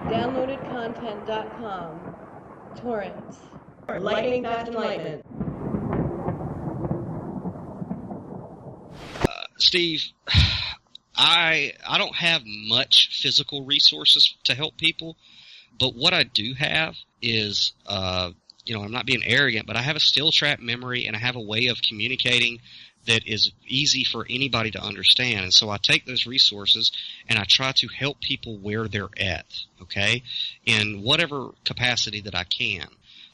Downloadedcontent.com. Torrents. Lightning fast enlightenment. Steve, I don't have much physical resources to help people, but what I do have is, I'm not being arrogant, but I have a steel trap memory and I have a way of communicating that is easy for anybody to understand. And so I take those resources and I try to help people where they're at, okay, in whatever capacity that I can.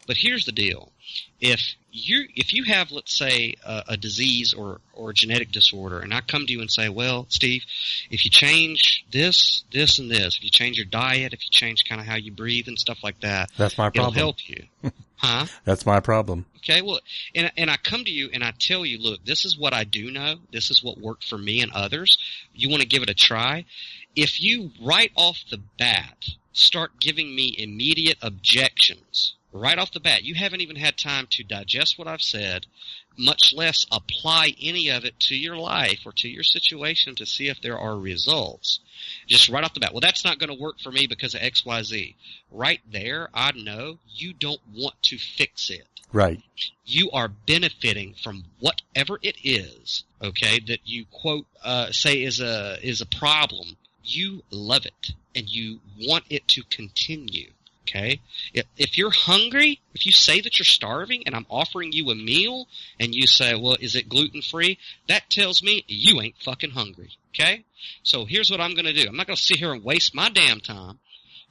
But here's the deal. If you have, let's say, a disease or a genetic disorder, and I come to you and say, well, Steve, if you change this, this, and this, if you change your diet, if you change kind of how you breathe and stuff like that, that's my problem. It'll help you. Huh? That's my problem. Okay, well, and I come to you and I tell you, look, this is what I do know. This is what worked for me and others. You want to give it a try? If you right off the bat start giving me immediate objections, right off the bat, you haven't even had time to digest what I've said, much less apply any of it to your life or to your situation to see if there are results. Just right off the bat, well, that's not going to work for me because of X, Y, Z. Right there, I know you don't want to fix it. Right. You are benefiting from whatever it is, okay, that you quote say is a problem. You love it and you want it to continue. Okay? If you're hungry, if you say that you're starving and I'm offering you a meal and you say, well, is it gluten-free? That tells me you ain't fucking hungry. Okay? So here's what I'm going to do. I'm not going to sit here and waste my damn time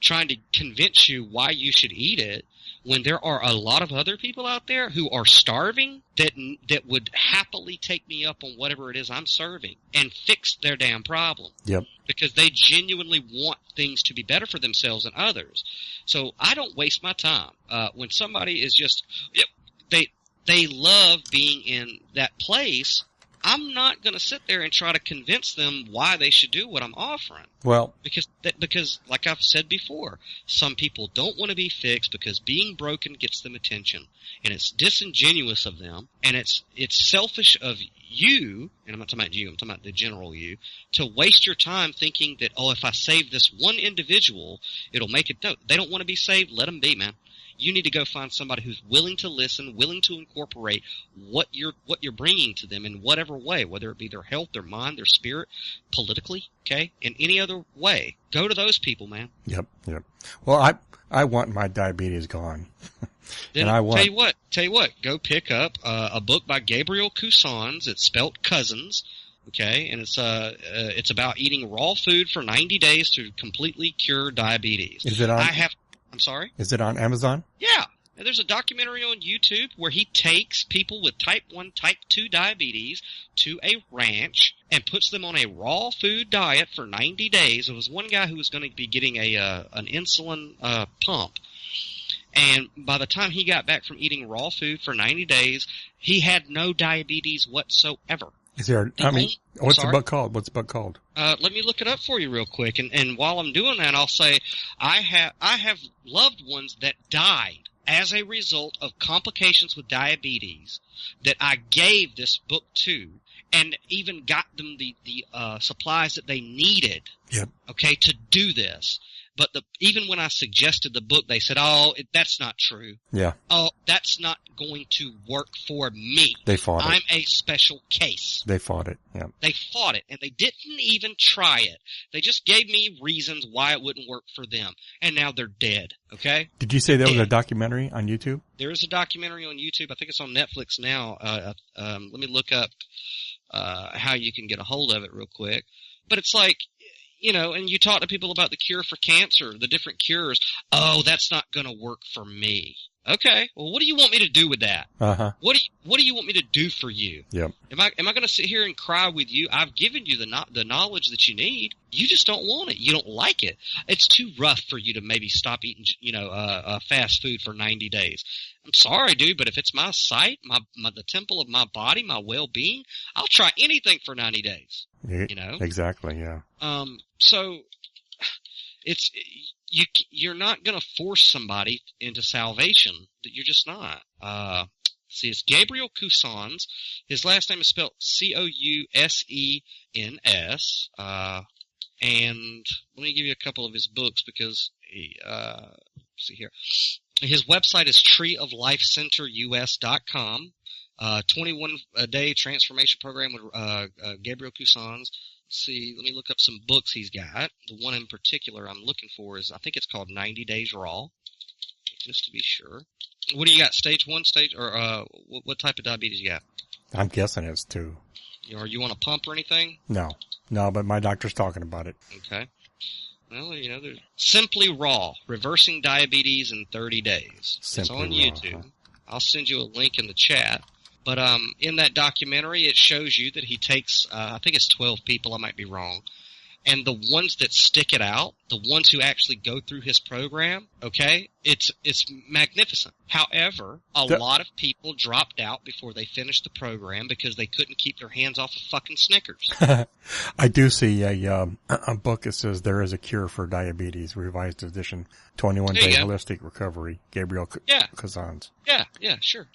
trying to convince you why you should eat it when there are a lot of other people out there who are starving that would happily take me up on whatever it is I'm serving and fix their damn problem. Yep. Because they genuinely want things to be better for themselves and others. So I don't waste my time. When somebody is just, they love being in that place, I'm not going to sit there and try to convince them why they should do what I'm offering. Well, because like I've said before, some people don't want to be fixed because being broken gets them attention, and it's disingenuous of them, and it's selfish of you, and I'm not talking about you, I'm talking about the general you, to waste your time thinking that, oh, if I save this one individual, it'll make it. No, they don't want to be saved. Let them be, man. You need to go find somebody who's willing to listen, willing to incorporate what you're bringing to them in whatever way, whether it be their health, their mind, their spirit, politically, okay, in any other way. Go to those people, man. Yep. Well, I want my diabetes gone. Then and I want. Tell you what, go pick up a book by Gabriel Cousens. It's spelt cousins. Okay, and it's about eating raw food for 90 days to completely cure diabetes. Is it on? I'm sorry? Is it on Amazon? Yeah. And there's a documentary on YouTube where he takes people with type 1, type 2 diabetes to a ranch and puts them on a raw food diet for 90 days. There was one guy who was going to be getting an insulin pump. And by the time he got back from eating raw food for 90 days, he had no diabetes whatsoever. What's the book called? What's the book called? Let me look it up for you real quick. And while I'm doing that, I'll say I have loved ones that died as a result of complications with diabetes that I gave this book to, and even got them the supplies that they needed. Yep. Okay, to do this. But even when I suggested the book, they said, that's not true. Yeah. Oh, that's not going to work for me. They fought it. I'm a special case. They fought it, yeah. They fought it, and they didn't even try it. They just gave me reasons why it wouldn't work for them, and now they're dead, okay? Did you say there was a documentary on YouTube? There is a documentary on YouTube. I think it's on Netflix now. Let me look up how you can get a hold of it real quick. But it's like, and you talk to people about the cure for cancer, the different cures. Oh, that's not going to work for me. Okay. Well, what do you want me to do with that? Uh-huh. What do you want me to do for you? Yep. Am I going to sit here and cry with you? I've given you the knowledge that you need. You just don't want it. You don't like it. It's too rough for you to maybe stop eating, fast food for 90 days. I'm sorry, dude, but if it's my sight, the temple of my body, my well-being, I'll try anything for 90 days. Exactly. Yeah. So you're not going to force somebody into salvation. You're just not. See, it's Gabriel Cousens. His last name is spelled Cousens. And let me give you a couple of his books because see. See here. His website is treeoflifecenterus.com. 21-day transformation program with Gabriel Cousins. See, let me look up some books he's got. The one in particular I'm looking for is, I think it's called 90 Days Raw, just to be sure. What do you got, stage 1, or what type of diabetes you got? I'm guessing it's 2. Are you on a pump or anything? No, but my doctor's talking about it. Okay. Well, there's Simply Raw, Reversing Diabetes in 30 Days. Simply it's on Raw, YouTube. huh? I'll send you a link in the chat. But in that documentary, it shows you that he takes, I think it's 12 people, I might be wrong, and the ones that stick it out, the ones who actually go through his program, okay, it's magnificent. However, a lot of people dropped out before they finished the program because they couldn't keep their hands off of fucking Snickers. I do see a book that says There is a Cure for Diabetes, revised edition, 21-day holistic recovery, Gabriel Cousins. Yeah, sure.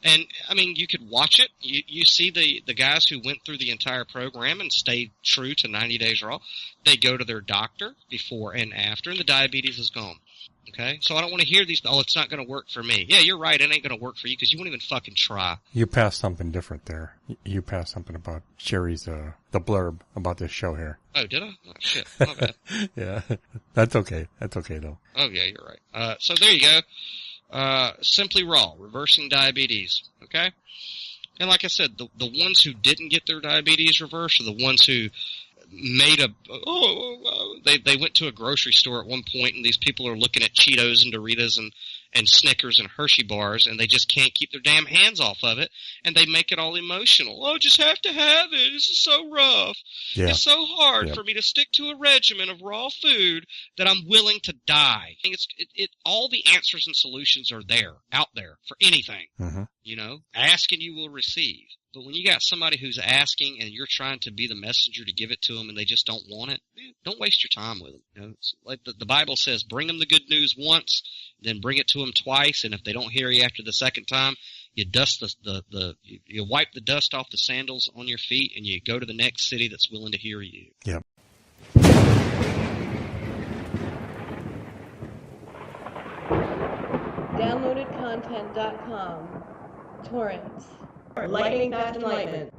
And, I mean, you could watch it. You see the guys who went through the entire program and stayed true to 90 Days Raw. They go to their doctor before and after, and the diabetes is gone. Okay? So I don't want to hear these, it's not going to work for me. Yeah, you're right, it ain't going to work for you because you won't even fucking try. You passed something different there. You passed something about Sherry's, the blurb about this show here. Oh, did I? Oh, shit. My bad. Yeah. That's okay. That's okay, though. Oh, yeah, you're right. So there you go. Simply Raw, Reversing Diabetes. Okay? And like I said, the ones who didn't get their diabetes reversed are the ones who made they went to a grocery store at one point, and these people are looking at Cheetos and Doritos and Snickers and Hershey bars, and they just can't keep their damn hands off of it, and they make it all emotional. Oh, just have to have it. This is so rough. Yeah. It's so hard for me to stick to a regimen of raw food that I'm willing to die. All the answers and solutions are out there for anything. Mm-hmm. Ask and you will receive. But when you got somebody who's asking and you're trying to be the messenger to give it to them and they just don't want it, don't waste your time with them. It's like the Bible says, bring them the good news once, then bring it to them twice, and if they don't hear you after the second time, you dust you wipe the dust off the sandals on your feet and you go to the next city that's willing to hear you. Yep. DownloadedContent.com. Torrents. Lightning Fast Enlightenment.